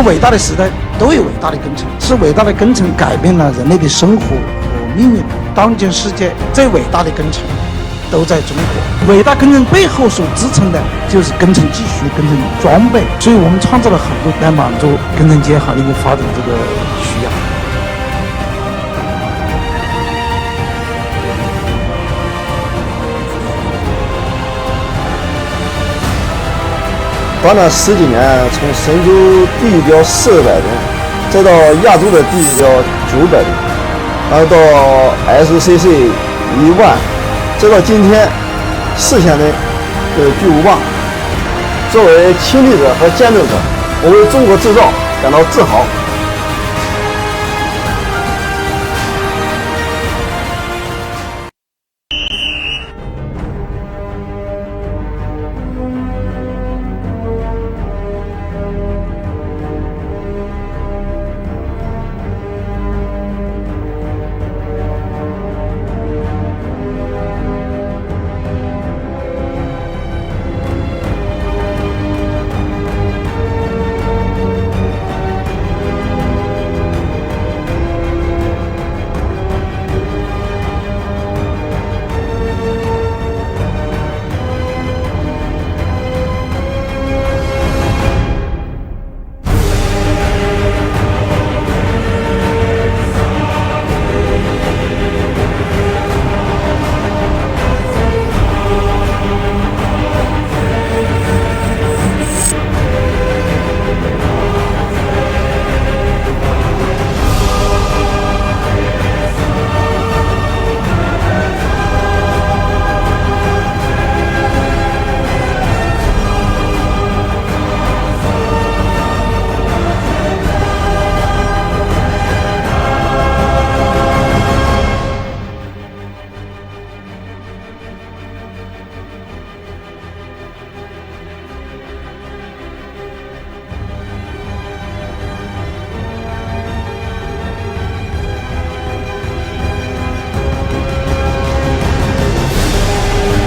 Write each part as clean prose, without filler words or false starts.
个伟大的时代都有伟大的工程，是伟大的工程改变了人类的生活和命运。当今世界最伟大的工程都在中国，伟大工程背后所支撑的就是工程技术、工程装备，所以我们创造了很多来满足工程结合的一个发展这个需要。短短10几年，从神舟第一标400吨，再到亚洲的第一标900吨，然后到 SRC650T，再到今天实现的巨无霸。作为亲历者和见证者，我为中国制造感到自豪。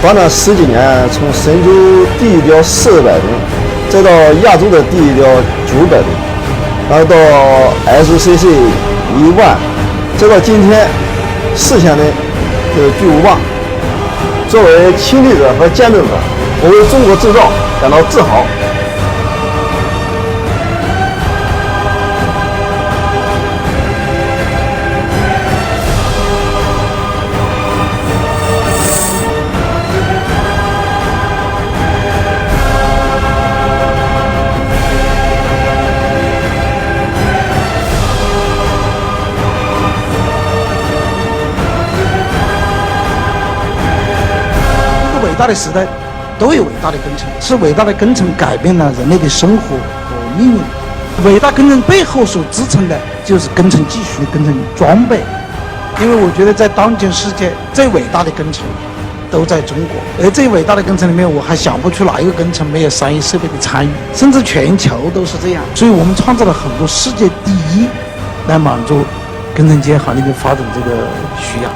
短短10几年，从神舟第一标400吨，再到亚洲的第一标900吨，然后到 SRC650T，再到今天实现的巨无霸。作为亲历者和见证者，我为中国制造感到自豪。伟大的时代都有伟大的工程，是伟大的工程改变了人类的生活和命运。伟大工程背后所支撑的就是工程技术、工程装备。因为我觉得在当今世界最伟大的工程都在中国，而最伟大的工程里面，我还想不出哪一个工程没有商业设备的参与，甚至全球都是这样。所以我们创造了很多世界第一，来满足工程结合的一个发展这个需要。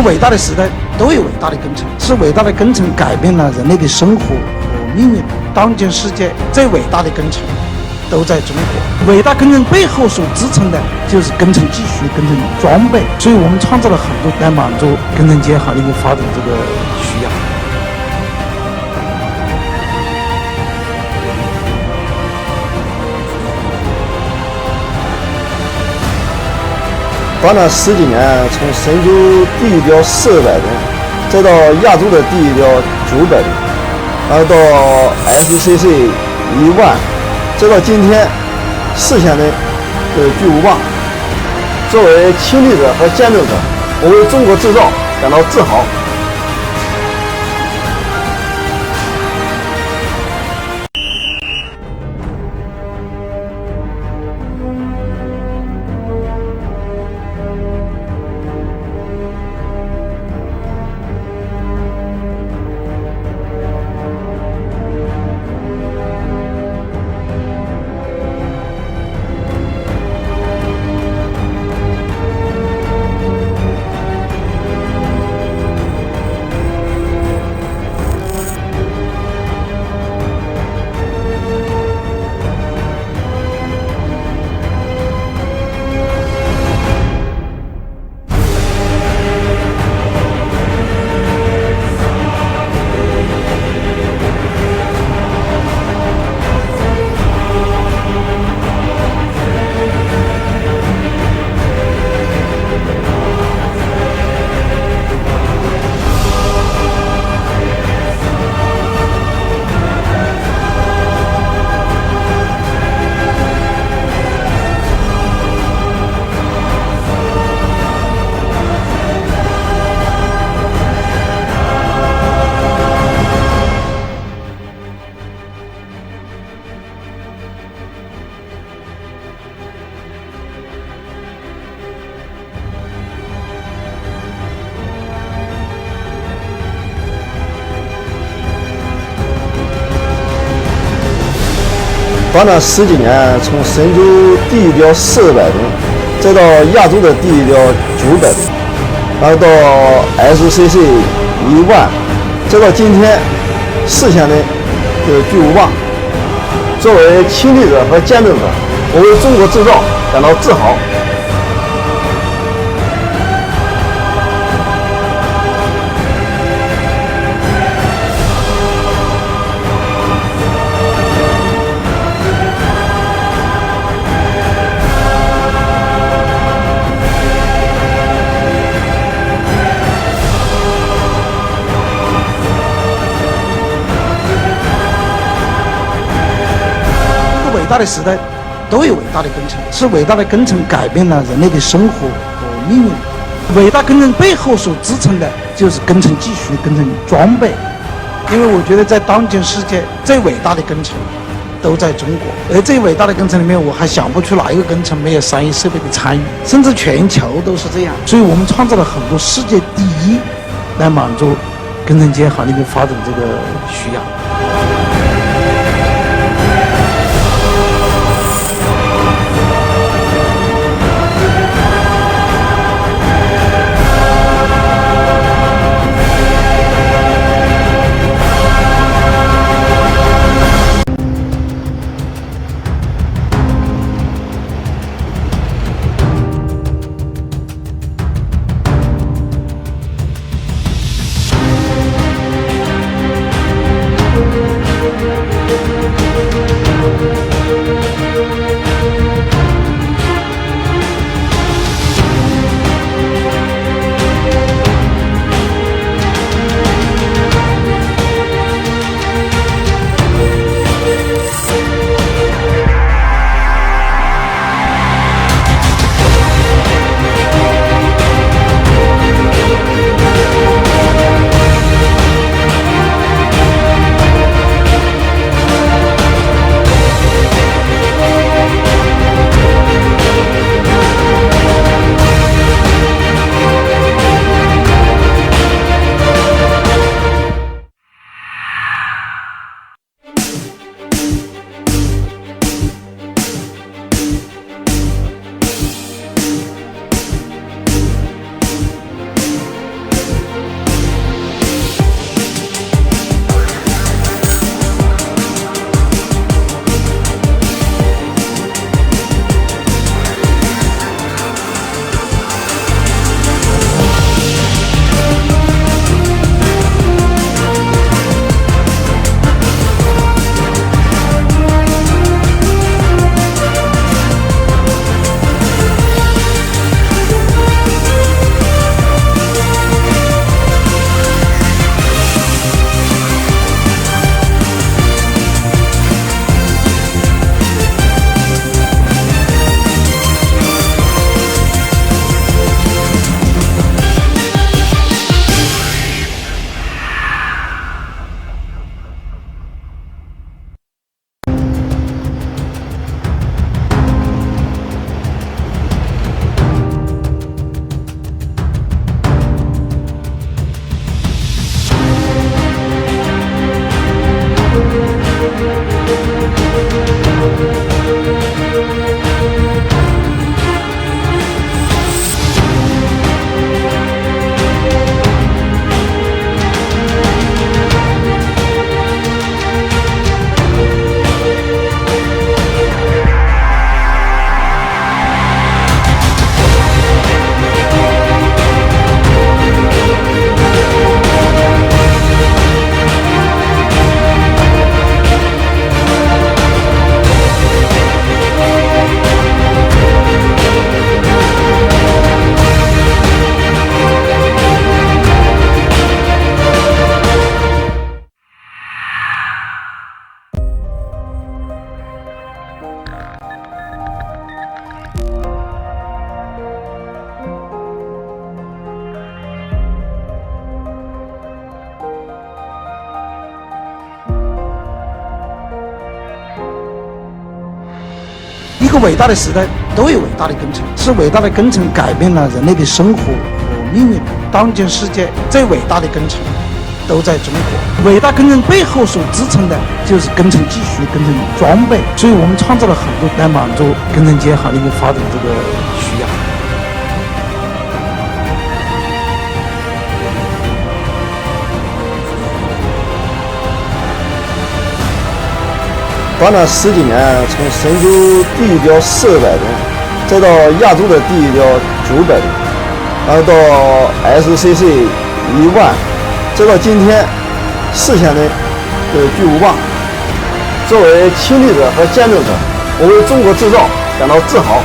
伟大的时代都有伟大的工程，是伟大的工程改变了人类的生活和命运。当今世界最伟大的工程都在中国，伟大工程背后所支撑的就是工程技术、工程装备，所以我们创造了很多来满足工程结合的一个发展这个需要。短短10几年，从神舟第一标400吨，再到亚洲的第一标900吨，然后到 SRC650T，再到今天实现的巨无霸。作为亲历者和见证者，我为中国制造感到自豪。短短10几年，从神舟第一标400吨，再到亚洲的第一标900吨，然后到 SRC650T，再到今天实现的巨无霸。作为亲历者和见证者，我为中国制造感到自豪。伟大的时代都有伟大的工程，是伟大的工程改变了人类的生活和命运。伟大工程背后所支撑的就是工程技术、工程装备。因为我觉得在当今世界最伟大的工程都在中国，而最伟大的工程里面，我还想不出哪一个工程没有商业设备的参与，甚至全球都是这样。所以我们创造了很多世界第一，来满足工程结合的一个发展这个需要。个伟大的时代都有伟大的工程，是伟大的工程改变了人类的生活和命运。当今世界最伟大的工程都在中国，伟大工程背后所支撑的就是工程技术、工程装备，所以我们创造了很多来满足工程结合的一个发展这个需要。短短10几年，从神舟第一标400吨，再到亚洲的第一标900吨，然后到 SRC650T，再到今天4000吨的巨无霸。作为亲历者和见证者，我为中国制造感到自豪。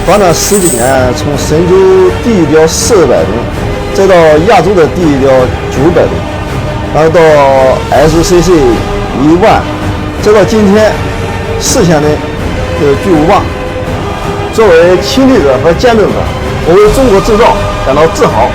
短短10几年，从神舟第一标400吨，再到亚洲的第一标900吨，然后到 SRC650T，再到今天4000吨的巨无霸。作为亲历者和见证者，我为中国制造感到自豪。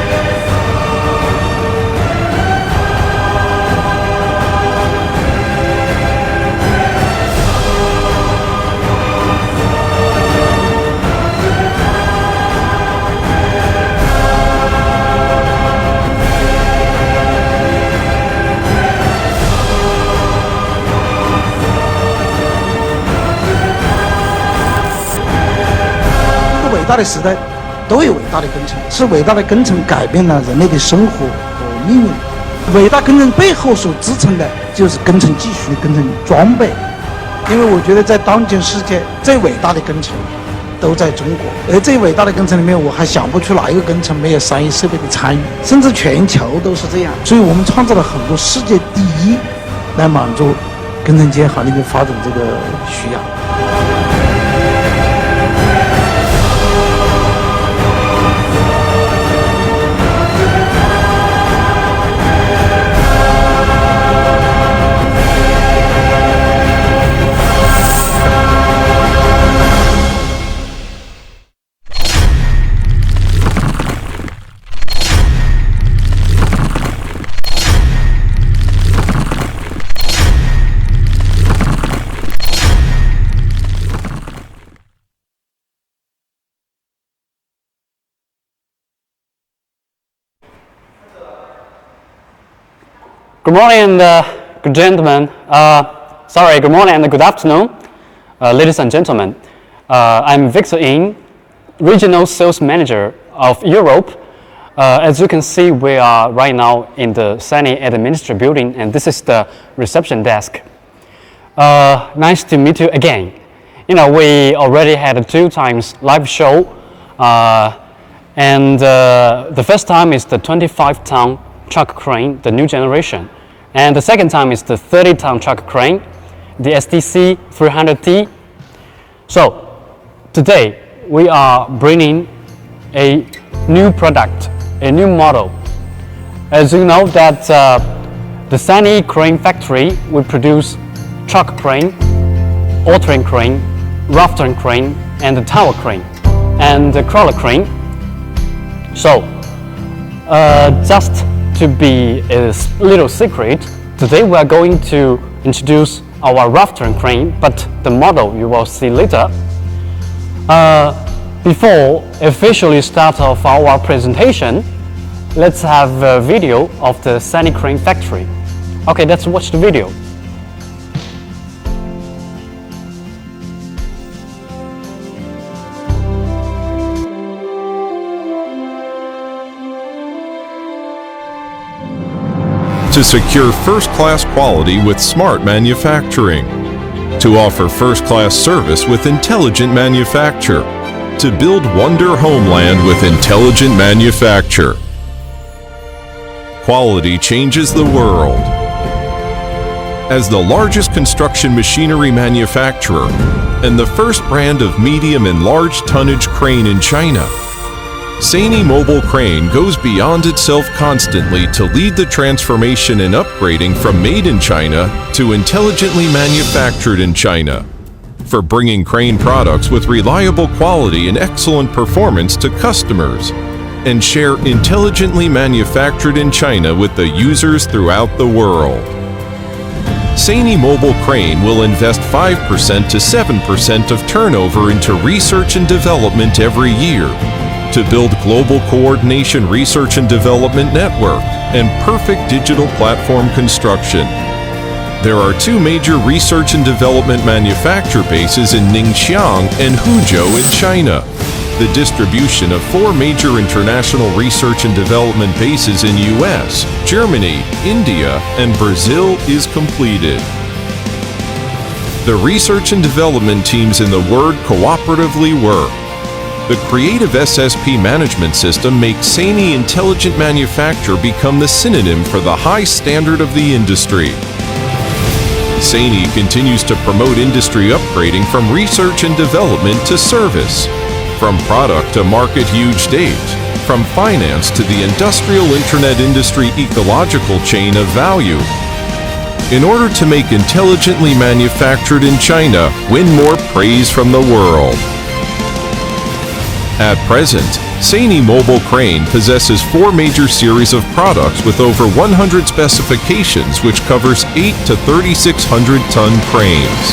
伟大的时代都有伟大的工程，是伟大的工程改变了人类的生活和命运。伟大工程背后所支撑的就是工程技术、工程装备。因为我觉得在当今世界最伟大的工程都在中国，而最伟大的工程里面，我还想不出哪一个工程没有商业设备的参与，甚至全球都是这样。所以我们创造了很多世界第一，来满足工程结合的一个发展这个需要。Good morning and good gentlemen. Good morning and good afternoon, ladies and gentlemen. I'm Victor Ing, Regional Sales Manager of Europe. As you can see, we are right now in the Sunny Administrative Building, and this is the reception desk. Nice to meet you again. You know, we already had 2 times live show, and the first time is the 25-ton truck crane, the new generation. And the second time is the 30-ton truck crane, the SRC650T. So today we are bringing a new product, a new model. As you know that the SANY crane factory, we produce truck crane, all-terrain crane, rafter crane, and the tower crane, and the crawler crane. So, just to be a little secret, today we are going to introduce our rafter crane, but the model you will see later. Before officially start of our presentation, let's have a video of the SANY crane factory. Okay, let's watch the video. To secure first-class quality with smart manufacturing, to offer first-class service with intelligent manufacture, to build wonder homeland with intelligent manufacture. Quality changes the world. As the largest construction machinery manufacturer and the first brand of medium and large tonnage crane in China, SANY Mobile Crane goes beyond itself constantly to lead the transformation and upgrading from made in China to intelligently manufactured in China, for bringing crane products with reliable quality and excellent performance to customers, and share intelligently manufactured in China with the users throughout the world. SANY Mobile Crane will invest 5% to 7% of turnover into research and development every year, to build global coordination research and development network and perfect digital platform construction. There are two major research and development manufacture bases in Ningxiang and Huzhou in China. The distribution of 4 major international research and development bases in US, Germany, India, and Brazil is completed. The research and development teams in the word cooperatively work. The creative SSP management system makes SANY Intelligent Manufacture become the synonym for the high standard of the industry. SANY continues to promote industry upgrading from research and development to service, from product to market huge date, from finance to the industrial internet industry ecological chain of value. In order to make intelligently manufactured in China win more praise from the world. At present, SANY Mobile Crane possesses 4 major series of products with over 100 specifications, which covers 8 to 3,600 ton cranes.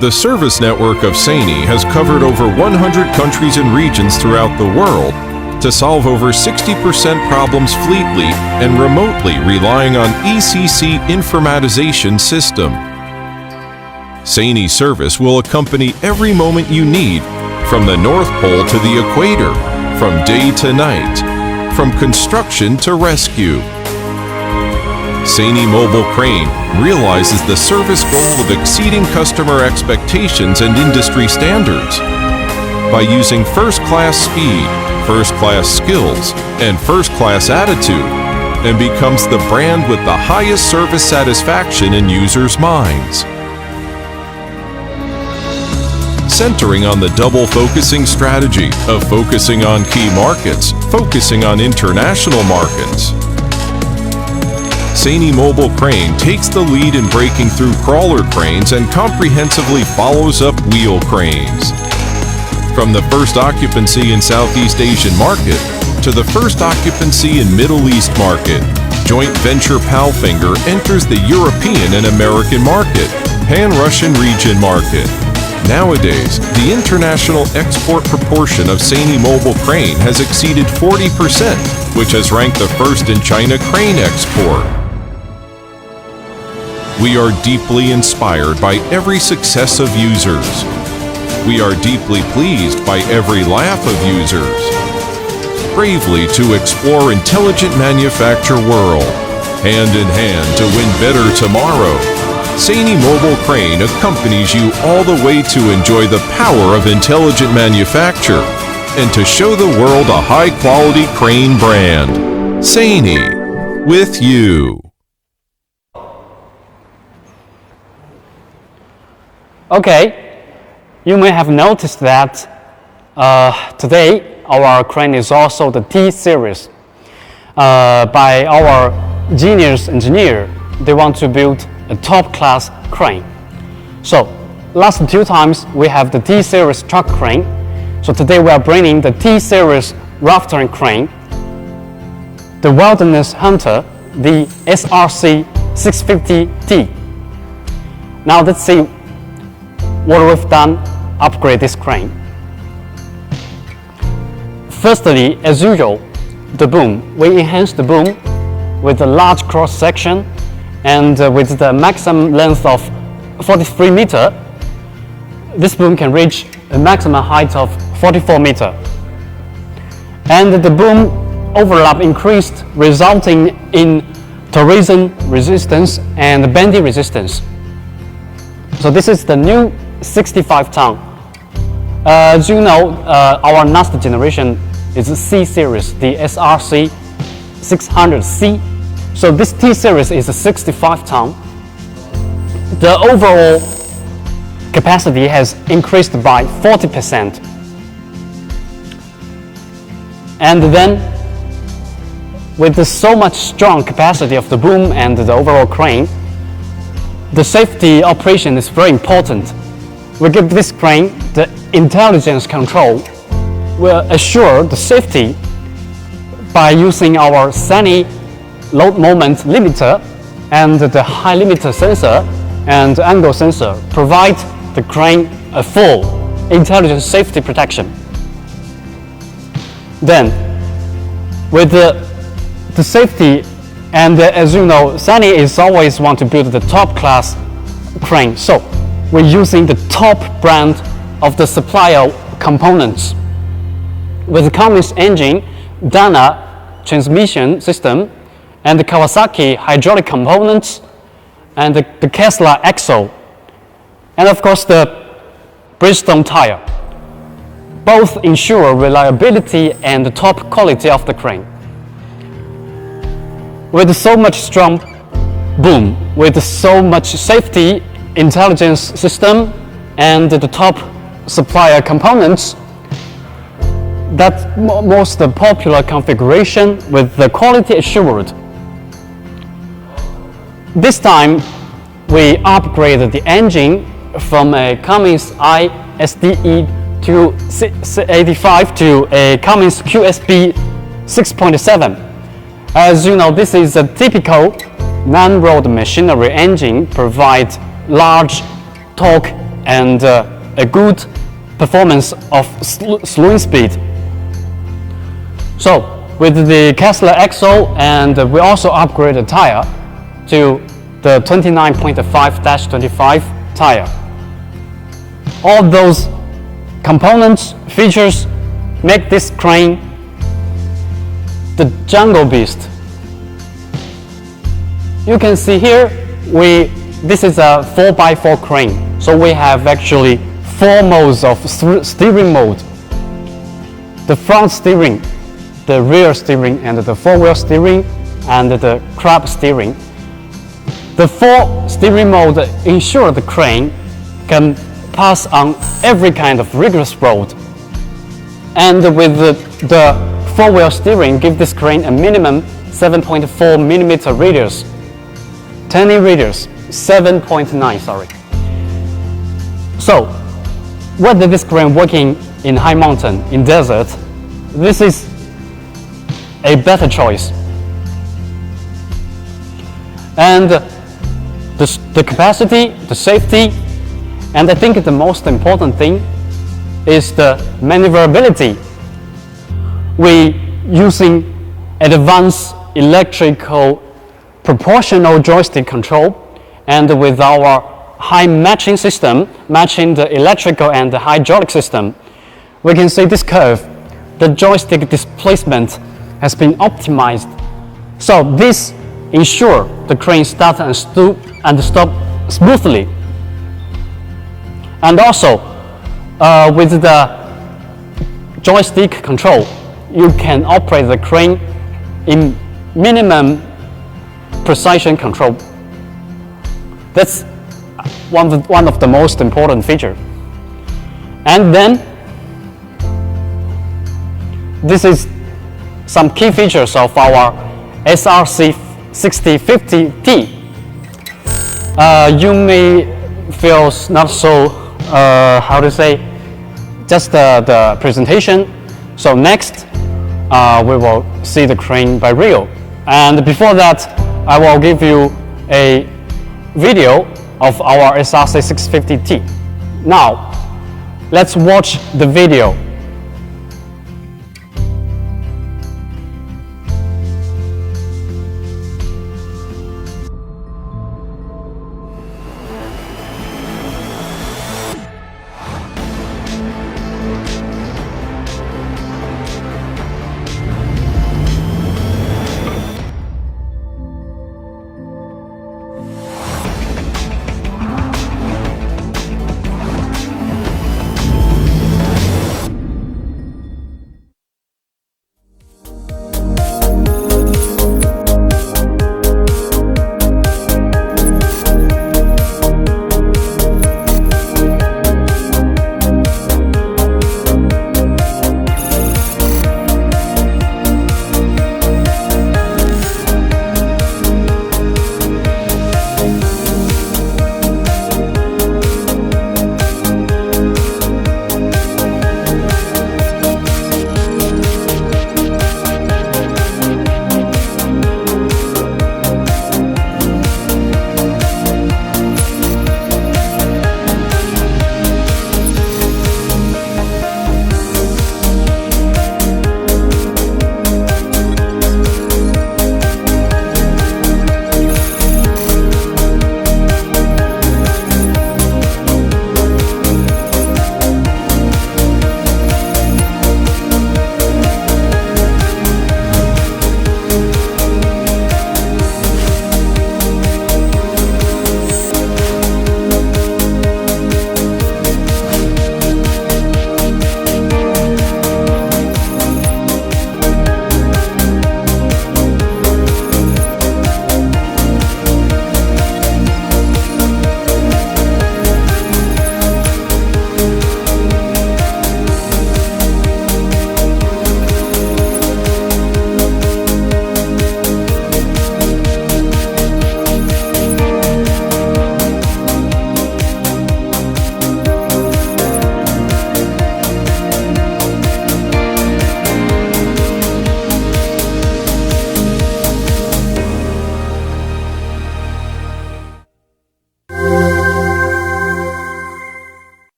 The service network of SANY has covered over 100 countries and regions throughout the world to solve over 60% problems fleetly and remotely, relying on ECC informatization system. SANY service will accompany every moment you need, from the North Pole to the equator, from day to night, from construction to rescue. SANY Mobile Crane realizes the service goal of exceeding customer expectations and industry standards by using first-class speed, first-class skills, and first-class attitude, and becomes the brand with the highest service satisfaction in users' minds. Centering on the double focusing strategy of focusing on key markets, focusing on international markets. SANY Mobile Crane takes the lead in breaking through crawler cranes and comprehensively follows up wheel cranes. From the first occupancy in Southeast Asian market to the first occupancy in Middle East market, joint venture Palfinger enters the European and American market, Pan-Russian region market. Nowadays, the international export proportion of SANY Mobile Crane has exceeded 40%, which has ranked the first in China crane export. We are deeply inspired by every success of users. We are deeply pleased by every laugh of users. Bravely to explore intelligent manufacture world, hand in hand to win better tomorrow. SANY Mobile Crane accompanies you all the way to enjoy the power of intelligent manufacture and to show the world a high-quality crane brand. SANY, with you. Okay, you may have noticed that today our crane is also the T series by our genius engineer, they want to build a top-class crane. So last 2 times we have the T-series truck crane. So today we are bringing the T-series raftering crane, the Wilderness Hunter, the SRC650T. Now let's see what we've done upgrade this crane. Firstly, as usual, the boom. We enhanced the boom with a large cross section and with the maximum length of 43 meter. This boom can reach a maximum height of 44 meter. And the boom overlap increased, resulting in torsion resistance and bending resistance. So this is the new 65-ton. As you know, our last generation is the C series, the SRC650T. So this T series is a 65-ton. The overall capacity has increased by 40%. And then, with the so much strong capacity of the boom and the overall crane, the safety operation is very important. We give this crane the intelligence control. We'll assure the safety by using our SANI load moment limiter and the high limiter sensor and angle sensor, provide the crane a full intelligent safety protection. Then, with the safety, and as you know, SANI is always want to build the top class crane. So we're using the top brand of the supplier components. With the Cummins engine, Dana transmission system, and the Kawasaki hydraulic components, and the Kessler axle, and of course the Bridgestone tire. Both ensure reliability and the top quality of the crane. With so much strong boom, with so much safety, intelligence system, and the top supplier components, that's most popular configuration with the quality assured. This time, we upgraded the engine from a Cummins ISDE 285 to a Cummins QSB 6.7. As you know, this is a typical non-road machinery engine, provides large torque and a good performance of slewing speed. So with the Kessler axle, and we also upgraded the tire to the 29.5-25 tire. All those components, features make this crane the jungle beast. You can see here, this is a 4x4 crane. So we have actually 4 modes of steering mode. The front steering, the rear steering, and the four-wheel steering, and the crab steering. The 4 steering mode ensure the crane can pass on every kind of rigorous road. And with the four-wheel steering, give this crane a minimum 7.4 millimeter radius. Turning radius 7.9, sorry. So, whether this crane working in high mountain, in desert, this is a better choice. And the capacity, the safety, and I think the most important thing is the maneuverability. We using advanced electrical proportional joystick control, and with our high matching system, matching the electrical and the hydraulic system, we can see this curve. The joystick displacement has been optimized. So this ensures the crane start and stop smoothly. And also, with the joystick control, you can operate the crane in minimum precision control. That's one of the most important features. And then, this is some key features of our SRC SRC650T. You may feel not so, how to say, just the presentation. So next, we will see the crane by real. And before that, I will give you a video of our SRC650T. Now, let's watch the video.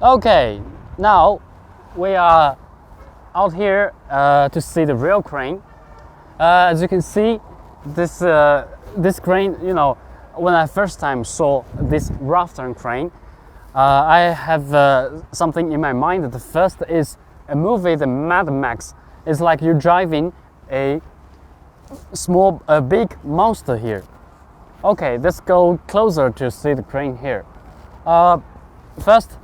Okay, now we are out here to see the real crane. As you can see, this crane, you know, when I first time saw this rough-turn crane, I have something in my mind. The first is a movie, the Mad Max. It's like you're driving a big monster here. Okay, let's go closer to see the crane here. First,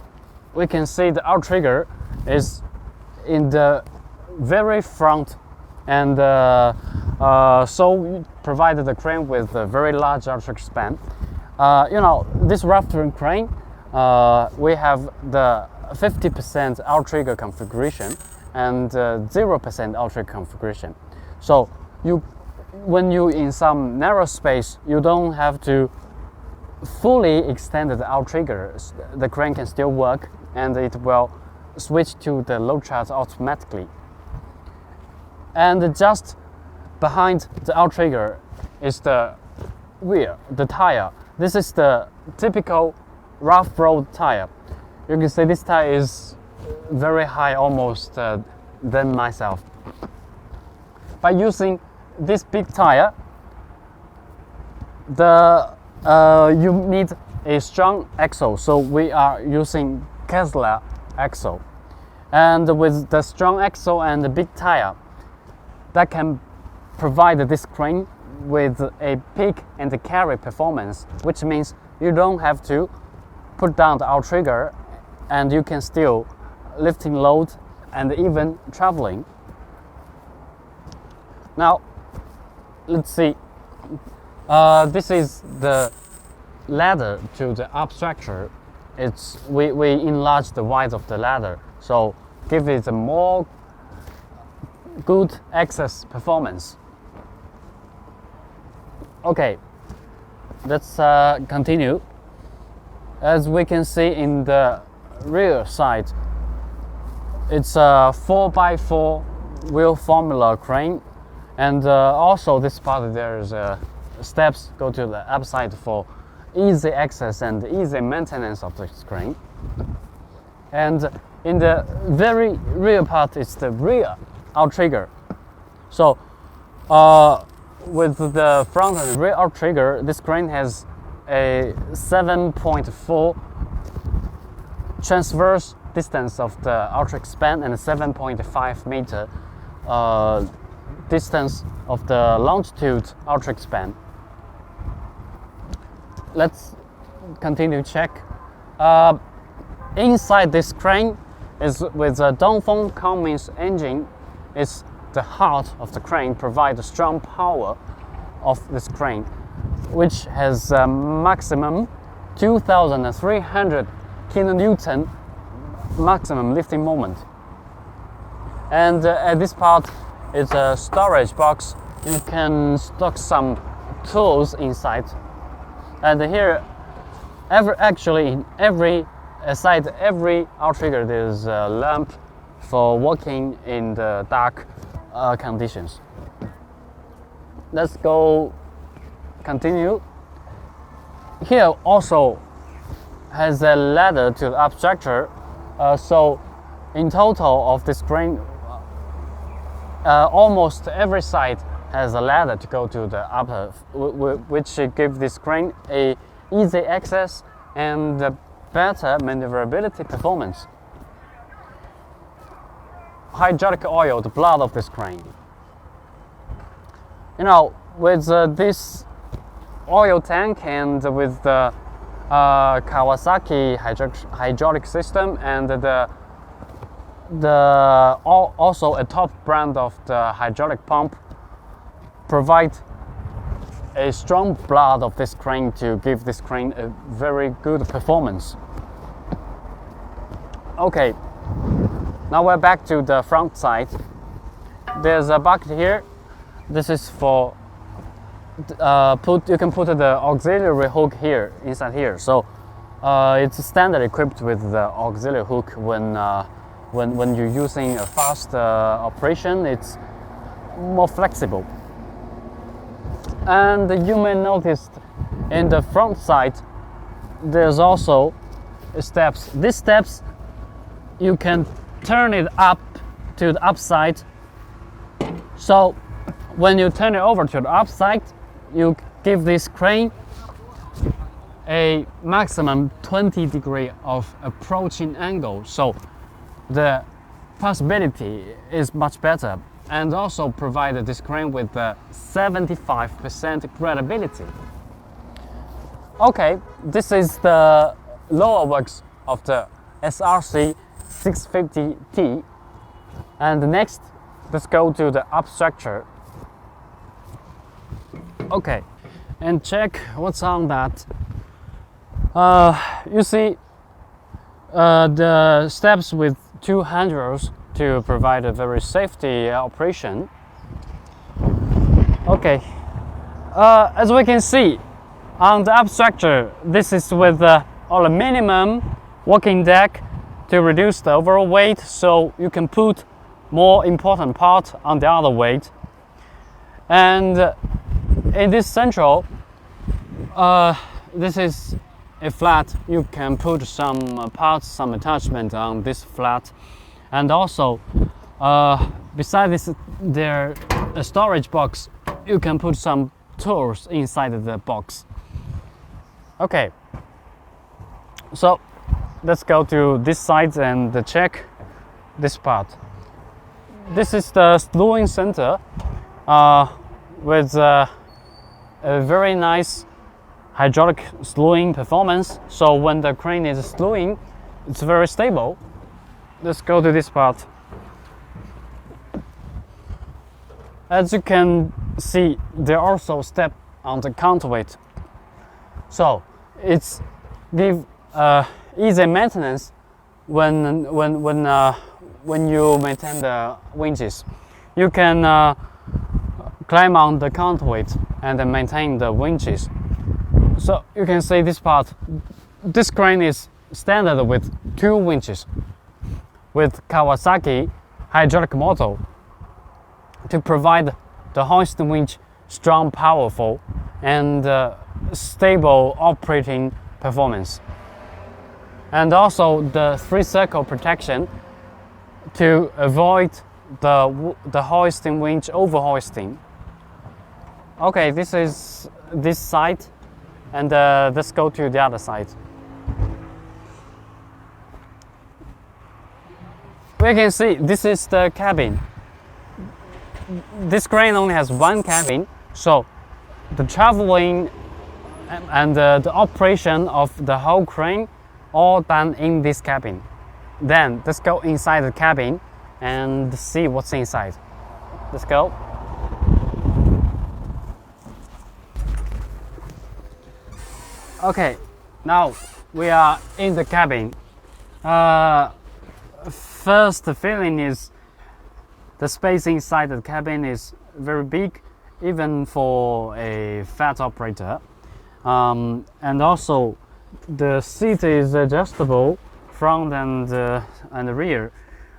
we can see the outrigger is in the very front, and so we provided the crane with a very large outrigger span. You know, this rough-turn crane, we have the 50% outrigger configuration and 0% outrigger configuration. So when you in some narrow space, you don't have to fully extend the outrigger. The crane can still work, and it will switch to the load charge automatically. And just behind the outrigger is the wheel, the tire. This is the typical rough road tire. You can see this tire is very high, almost than myself. By using this big tire, you need a strong axle, so we are using Kessler axle. And with the strong axle and the big tire, that can provide this crane with a pick and carry performance, which means you don't have to put down the outrigger, and you can still lifting load and even traveling. Now, let's see. This is the ladder to the up structure. We enlarge the width of the ladder, so give it a more good access performance. Okay, let's continue. As we can see in the rear side, it's a 4x4 wheel formula crane, and also this part there's steps go to the upside for easy access and easy maintenance of this crane. And in the very rear part is the rear outrigger. So with the front and rear outrigger, this crane has a 7.4 transverse distance of the outrigger span and a 7.5 meter distance of the longitude outrigger span. Let's continue to check. Inside this crane is with a Dongfeng Cummins engine. It's the heart of the crane, provides strong power of this crane, which has a maximum 2,300 kilonewton maximum lifting moment. And at this part is a storage box. You can stock some tools inside. And here, every outrigger there's a lamp for working in the dark conditions. Let's go continue. Here also has a ladder to the up structure. So in total of this crane, almost every side has a ladder to go to the upper, which gives this crane a easy access and better maneuverability performance. Hydraulic oil, the blood of this crane. You know, with this oil tank and with the Kawasaki hydraulic system and also a top brand of the hydraulic pump, provide a strong blood of this crane to give this crane a very good performance. Okay, now we're back to the front side. There's a bucket here. This is for you can put the auxiliary hook here inside here. So it's standard equipped with the auxiliary hook when you're using a fast operation. It's more flexible. And you may notice in the front side there's also steps. These steps you can turn it up to the upside. So when you turn it over to the upside, you give this crane a maximum 20 degree of approaching angle. So the possibility is much better, and also provided this crane with 75% gradability. Okay, this is the lower works of the SRC650T. And next, let's go to the up structure. Okay, and check what's on that. You see the steps with two handrails to provide a very safety operation. Okay, as we can see on the up structure, this is with aluminum working deck to reduce the overall weight, so you can put more important part on the other weight. And in this central, this is a flat. You can put some parts, some attachment on this flat, and also beside this there a storage box. You can put some tools inside the box. Okay, so let's go to this side and check this part. This is the slewing center with a very nice hydraulic slewing performance. So when the crane is slewing, it's very stable. Let's go to this part. As you can see, there are also steps on the counterweight. So it's give easy maintenance when you maintain the winches. You can climb on the counterweight and maintain the winches. So you can see this part. This crane is standard with 2 winches with Kawasaki hydraulic motor to provide the hoisting winch strong, powerful, and stable operating performance. And also the 3-circle protection to avoid the hoisting winch over hoisting. Okay, this is this side, and let's go to the other side. We can see this is the cabin. This crane only has 1 cabin, so the traveling and the operation of the whole crane all done in this cabin. Then let's go inside the cabin and see what's inside. Let's go. Okay, now we are in the cabin. First feeling is the space inside the cabin is very big, even for a fat operator. And also the seat is adjustable front and rear.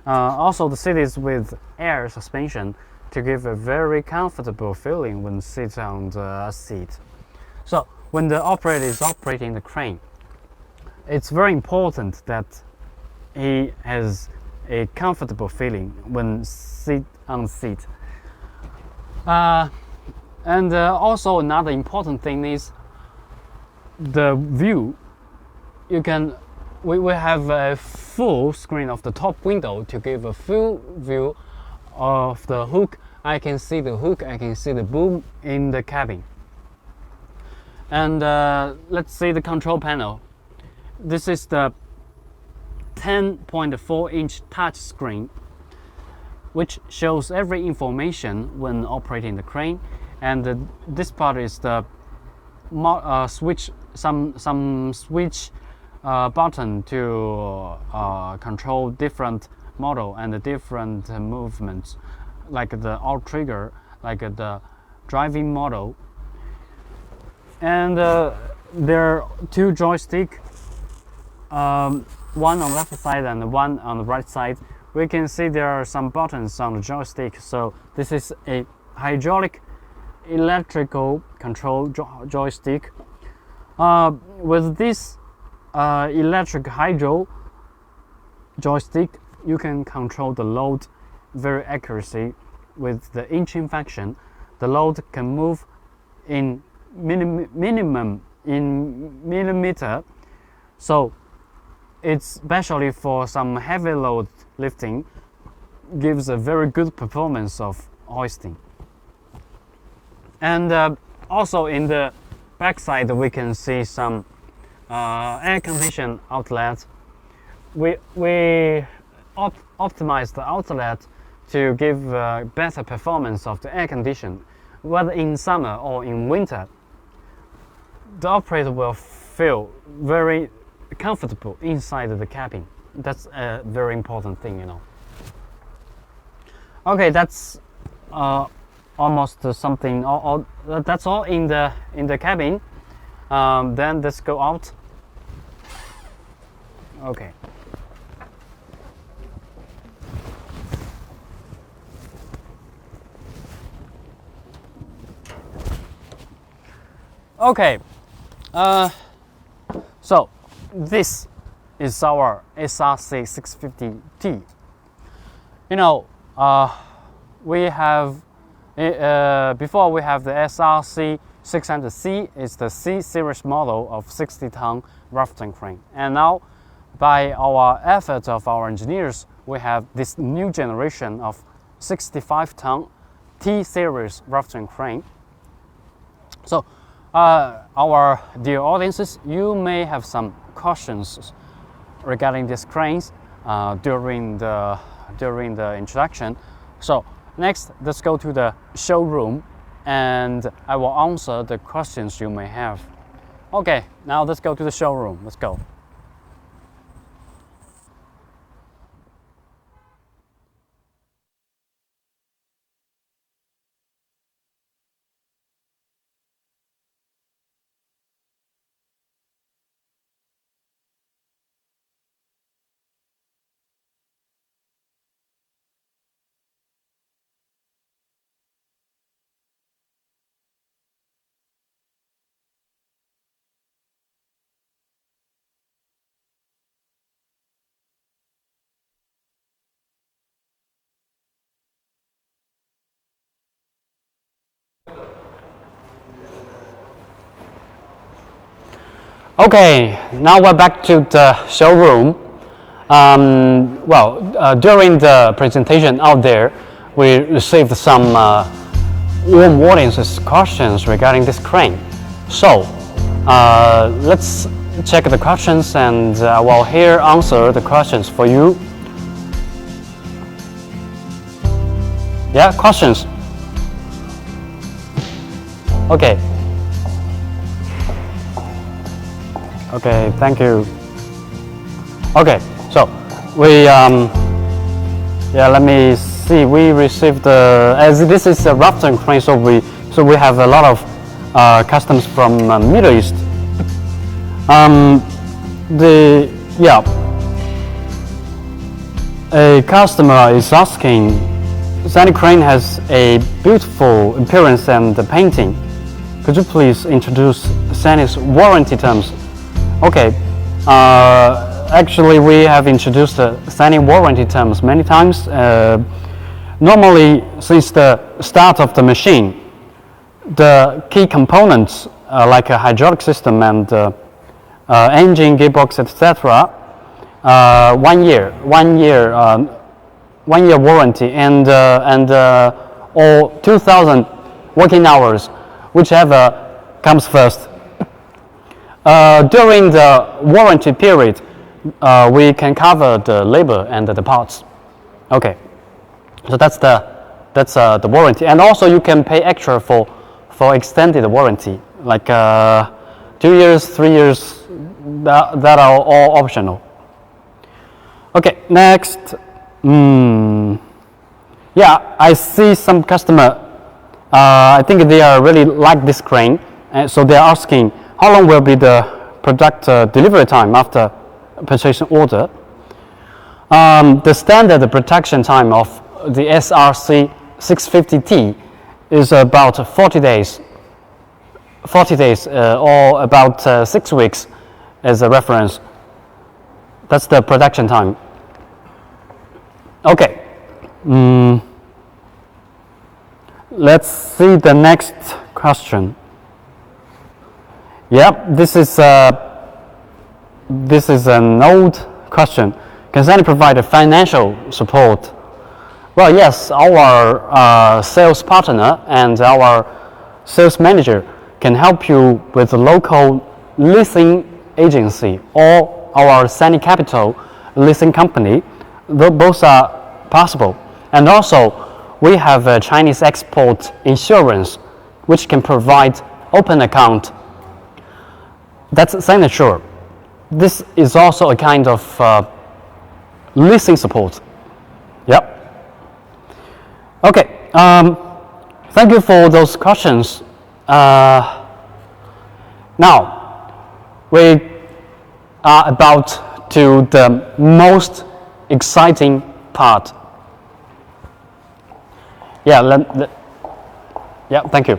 Also the seat is with air suspension to give a very comfortable feeling when sits on the seat. So when the operator is operating the crane, it's very important that he has a comfortable feeling when sit on the seat. And also another important thing is the view. We have a full screen of the top window to give a full view of the hook. I can see the hook, I can see the boom in the cabin. And let's see the control panel. This is the 10.4-inch touch screen, which shows every information when operating the crane. And this part is the switch, some switch button to control different model and the different movements, like the alt trigger, like the driving model. And there are 2 joysticks, one on the left side and one on the right side. We can see there are some buttons on the joystick. So this is a hydraulic electrical control joystick. With this electric hydro joystick, you can control the load very accuracy. With the inching function, the load can move in minimum in millimeter. So it's especially for some heavy load lifting, gives a very good performance of hoisting. And also in the backside we can see some air condition outlet. We optimize the outlet to give better performance of the air condition, whether in summer or in winter. The operator will feel very comfortable inside the cabin. That's a very important thing, you know. Okay, that's almost something. That's all in the cabin. Then let's go out. Okay. Okay. So this is our SRC650T. You know, we have before we have the SRC600C. It's the C series model of 60-ton rafting crane, and now by our efforts of our engineers, we have this new generation of 65-ton T series rafting crane. So our dear audiences, you may have some questions regarding these cranes during the introduction. So next, let's go to the showroom and I will answer the questions you may have. Okay, now let's go to the showroom. Let's go. Okay, now we're back to the showroom. During the presentation out there, we received some warm audiences questions regarding this crane. So, let's check the questions and I will here answer the questions for you. Yeah, questions? Okay. Okay, thank you. Okay, so we let me see. We received as this is a rafting crane, so we have a lot of customers from Middle East. A customer is asking, Sani crane has a beautiful appearance and painting. Could you please introduce Sani's warranty terms? Okay, actually we have introduced Sani warranty terms many times. Normally, since the start of the machine, the key components like a hydraulic system and engine, gearbox, etc. 1 year warranty and or 2,000 working hours, whichever comes first. During the warranty period, we can cover the labor and the parts. Okay, so that's the warranty, and also you can pay extra for extended warranty, like 2 years, 3 years. That are all optional. Okay, next. Yeah, I see some customer. I think they are really like this crane, and so they are asking how long will be the product delivery time after purchase order. The standard production time of the SRC650T is about 40 days. 40 days or about 6 weeks as a reference. That's the production time. Okay. Let's see the next question. Yep, this is an old question. Can Sani provide a financial support? Well, yes, our sales partner and our sales manager can help you with the local leasing agency or our Sani Capital leasing company. Both are possible. And also, we have a Chinese export insurance, which can provide open account. That's Saniture. This is also a kind of leasing support. Yep. Okay. Thank you for those questions. Now, we are about to the most exciting part. Yeah, thank you.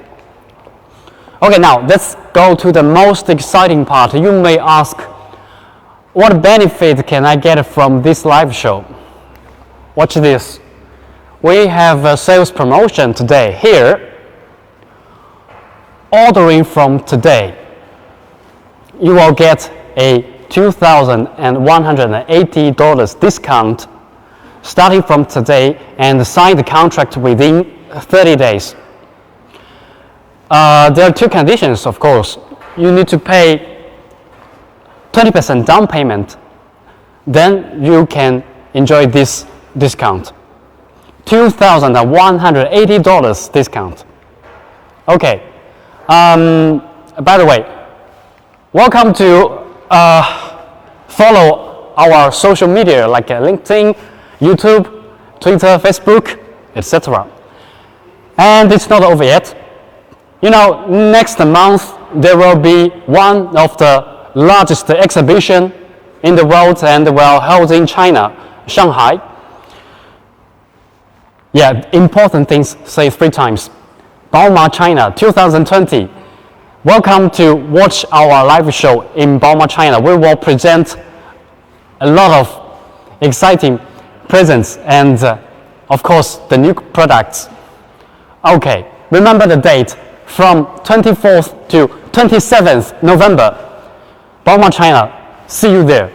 Okay, now let's go to the most exciting part. You may ask, what benefit can I get from this live show? Watch this. We have a sales promotion today here. Ordering from today, you will get a $2,180 discount starting from today and sign the contract within 30 days. There are two conditions, of course. You need to pay 20% down payment, then you can enjoy this discount. $2,180 discount. Okay. By the way, welcome to follow our social media like LinkedIn, YouTube, Twitter, Facebook, etc. And it's not over yet. You know, next month there will be one of the largest exhibition in the world and will held in China, Shanghai. Yeah, important things, say 3 times. Bauma China 2020. Welcome to watch our live show in Bauma China. We will present a lot of exciting presents and of course the new products. Okay, remember the date from 24th to 27th November. Balma China. See you there.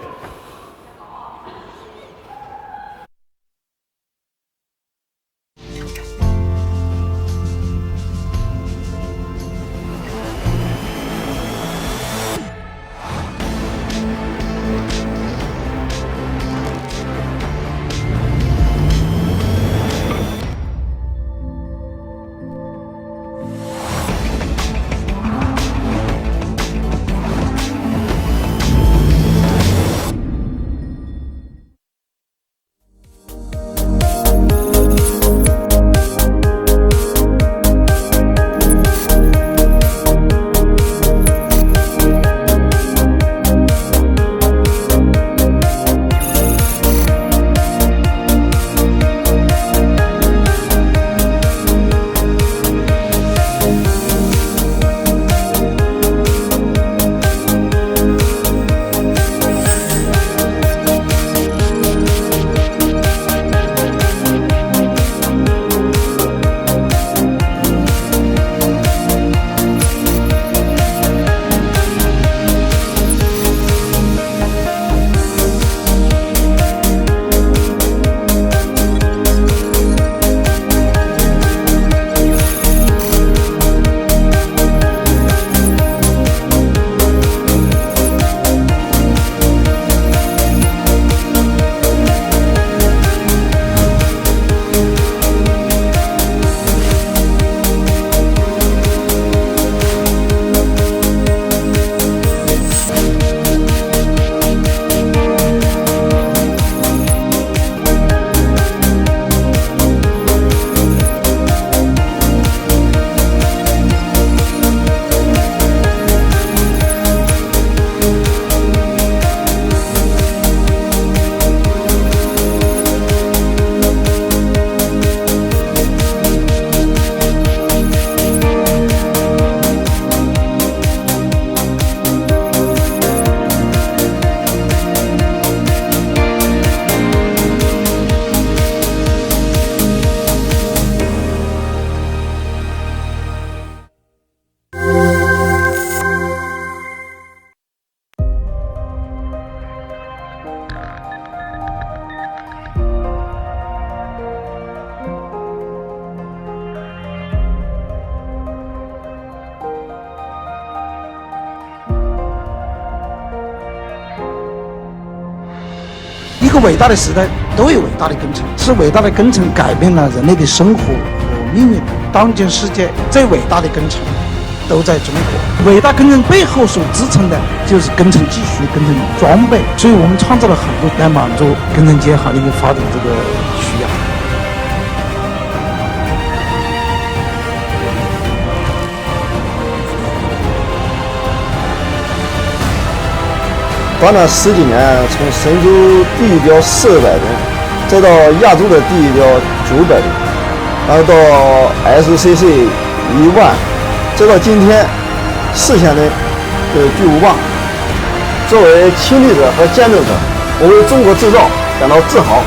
一个伟大的时代都有伟大的工程，是伟大的工程改变了人类的生活和命运。当今世界最伟大的工程都在中国，伟大工程背后所支撑的就是工程技术、工程装备，所以我们创造了很多来满足工程结行业的发展这个需要。短短10几年，从神舟第一标400吨，再到亚洲的第一标900吨，然后到 SRC650T，再到今天4000吨的巨无霸。作为亲历者和见证者，我为中国制造感到自豪。